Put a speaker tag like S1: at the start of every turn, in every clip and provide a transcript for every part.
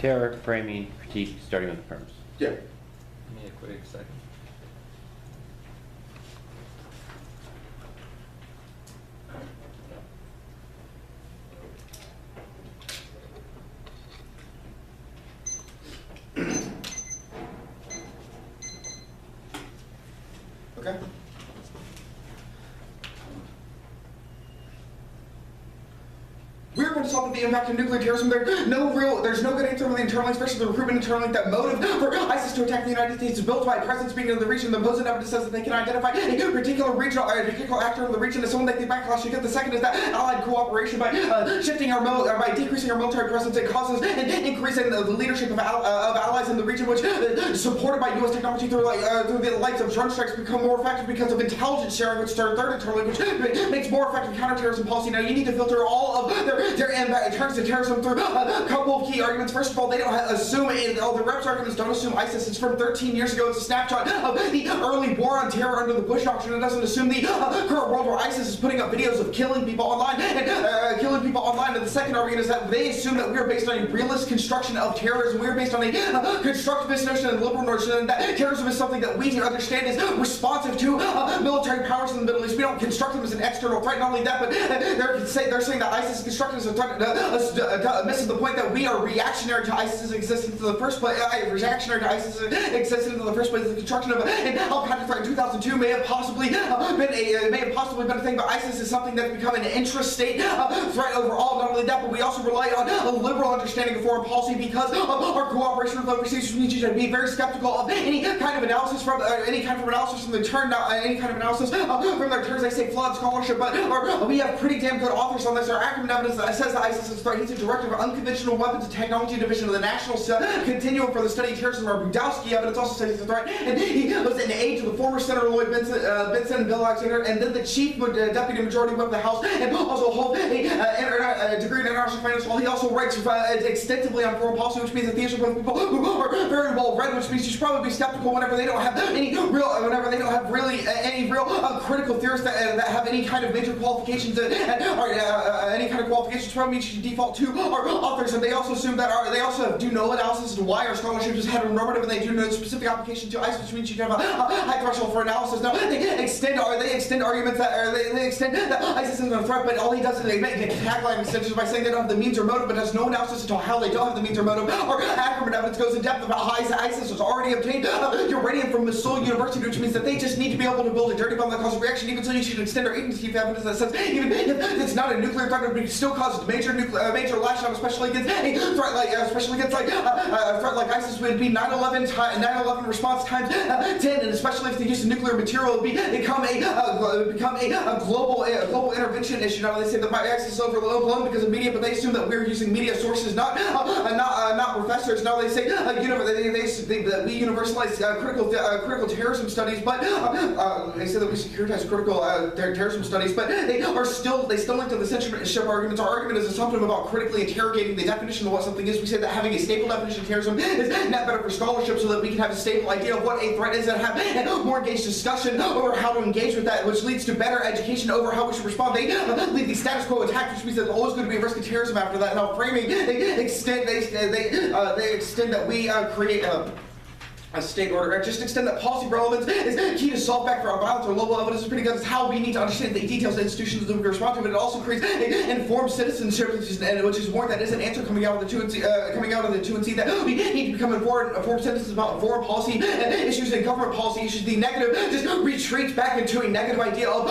S1: Terror, framing, critique, starting with the premise.
S2: Yeah.
S3: Give me a quick second.
S2: Okay. We're going to talk about the impact of nuclear terrorism. There's no good answer on the internally, especially the recruitment internally. That motive for ISIS to attack the United States is built by a presence being in the region. The opposing evidence says that they can identify a particular regional, particular actor in the region as someone that they backlash against. The second is that allied cooperation by by decreasing our military presence. It causes an increase in the leadership of allies in the region, which supported by U.S. technology through the likes of drone strikes become more effective because of intelligence sharing, which is third internally, which makes more effective counterterrorism policy. Now you need to filter all of their impact in terms of terrorism through a couple of key arguments. First of all, they don't assume all the reps arguments don't assume ISIS. It's from 13 years ago. It's a snapshot of the early war on terror under the Bush doctrine. It doesn't assume the current world where ISIS is putting up videos of killing people online and And the second argument is that they assume that we're based on a realist construction of terrorism. We're based on a constructivist notion and liberal notion, and that terrorism is something that we understand is responsive to military powers in the Middle East. We don't construct them as an external threat. Not only that, but they're saying that ISIS is constructed as a threat, misses the point that we are reactionary to ISIS's existence in the first place. Reactionary to ISIS's existence in the first place. The construction of an al-Qaeda threat in 2002 may have possibly been a thing, but ISIS is something that's become an intrastate threat overall. Not only that, but we also rely on a liberal understanding of foreign policy because of our cooperation with overseas, which means you should be very skeptical of any kind of analysis from the turn, any kind of analysis from their terms. They say flawed scholarship, but we have pretty damn good authors on this. Our acronym evidence that says that ISIS is a threat. He's a director of Unconventional Weapons and Technology Division of the National Continuum for the Study of Terrorism. Our Budowski evidence also says he's a threat, and he was an aide to the former Senator Lloyd Benson and Bill Alexander, and then the chief deputy majority whip of the House, and also holds a degree in international finance. While he also writes extensively on foreign policy, which means that these are both people who are very well read, which means you should probably be skeptical whenever they don't have any real critical theorists that have any kind of major qualifications or any kind of qualifications. Probably means you should default to our authors, and they also assume that they also do no analysis as to why our scholarship is heteronormative, and they do no specific application to ISIS, which means you can have a high threshold for analysis. Now they extend arguments that ISIS isn't a threat, but all he does is they make tagline extensions by saying they don't have the means or motive, but has no analysis as to how they don't have the means or motive. Or Ackerman evidence goes in depth about how ISIS has already obtained uranium from Mosul University, which means that they just need to be able to build a dirty bomb that causes a reaction. Even so, you should extend our agency evidence that says even if it's not a nuclear threat, it would still cause major lash out, especially against a threat like a threat like ISIS would be 9/11 response times 10, and especially if the use of nuclear material would become a global intervention issue. Now they say that my ISIS is overblown because of media, but they assume that we're using media sources, not professors. Now they say that we universalize critical terrorism studies, but they say that we securitize critical terrorism studies, but they still link to the censorship arguments. Our argument is assumptive about critically interrogating the definition of what something is. We say that having a stable definition of terrorism is net better for scholarship, so that we can have a stable idea of what a threat is and have a more engaged discussion over how to engage with that, which leads to better education over how we should respond. They leave the status quo intact, which means that there's always going to be a risk of terrorism after that. Now framing, they extend that we create a state order. Just extend that policy relevance is key to solve background violence or global evidence is pretty good. It's how we need to understand the details of institutions that we respond to, but it also creates informed citizenship, which is more that is an answer coming out of the 2&C, that we need to become informed citizens about foreign policy issues and government policy issues. The negative just retreats back into a negative idea of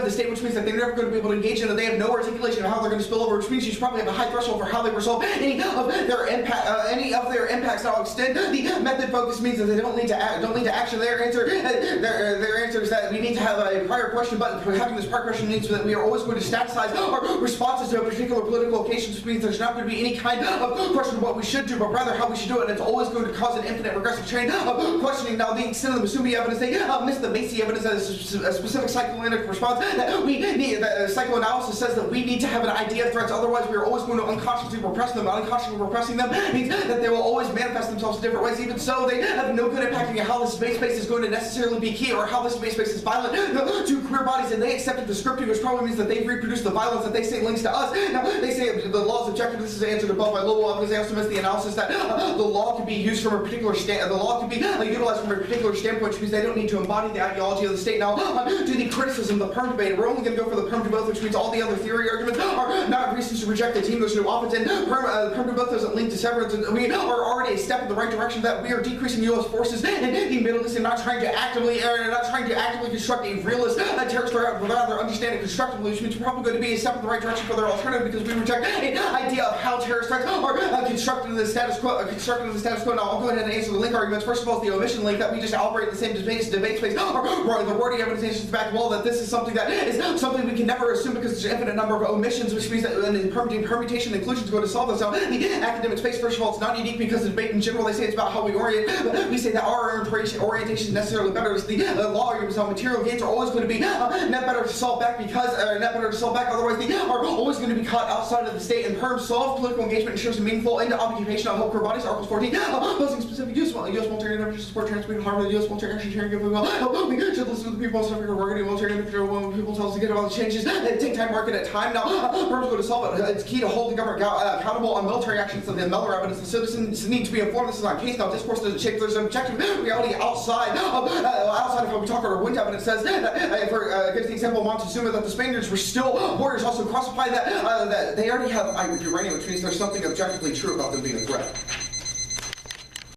S2: the state, which means that they're never going to be able to engage in it. They have no articulation of how they're going to spill over, which means you should probably have a high threshold for how they resolve any of their impacts. Now extend the method focus means that they don't need to action. Their answer is that we need to have a prior question, but having this prior question means that we are always going to staticize our responses to a particular political occasion, which means there's not going to be any kind of question of what we should do, but rather how we should do it, and it's always going to cause an infinite regressive chain of questioning. Now the extent of the Masumi evidence, they miss the Macy evidence as a specific psychoanalytic response that we need. That psychoanalysis says that we need to have an idea of threats, otherwise we are always going to unconsciously repress them. Unconsciously repressing them means that they will always manifest themselves in different ways. Even even so, they have no good impacting how this debate space is going to necessarily be key or how this debate space is violent to queer bodies, and they accepted the scripting, which probably means that they've reproduced the violence that they say links to us. Now, they say the law's objective, this is answered above by Lowell, because they also missed the analysis that the law can be used from a particular the law can be utilized from a particular standpoint, which means they don't need to embody the ideology of the state. Now, to the criticism of the perm debate, we're only going to go for the perm to both, which means all the other theory arguments are not reasons to reject the team. There's no offense in perm to both doesn't link to severance, and we are already a step in the right direction that we are decreasing U.S. forces in the Middle East and not trying to actively construct a realist terrorist threat, but rather understand it constructively, which means we're probably going to be a step in the right direction for their alternative, because we reject an idea of how terrorist threats are constructed in the status quo. Now, I'll go ahead and answer the link arguments. First of all, it's the omission link that we just operate in the same debate space, or the wording evidence is back wall that this is something we can never assume because there's an infinite number of omissions, which means that the permutation and inclusion is going to solve this. Now, the academic space, first of all, it's not unique because the debate in general, they say it's about how we orient, but we say that our orientation is necessarily better. The law arguments how material gains are always going to be net better to solve back otherwise they are always going to be caught outside of the state, and perm solve political engagement ensures a meaningful end to occupation of queer bodies. Articles 14, posing specific U.S. military intervention support transmitting harm to the U.S. military action sharing giving well. We should listen to the people suffering or working military intervention when people tell us to get about the changes that take time, market at time. Now, perm's going to solve it. It's key to hold the government accountable on military actions of the Miller evidence. The citizens need to be informed. This is not case. Now, discourse doesn't shape. There's an objective reality outside of what we talk about. Our wind evidence says that, for gives the example of Montezuma, that the Spaniards were still warriors. Also, cross-apply that they already have uranium, which means there's something objectively true about them being a threat.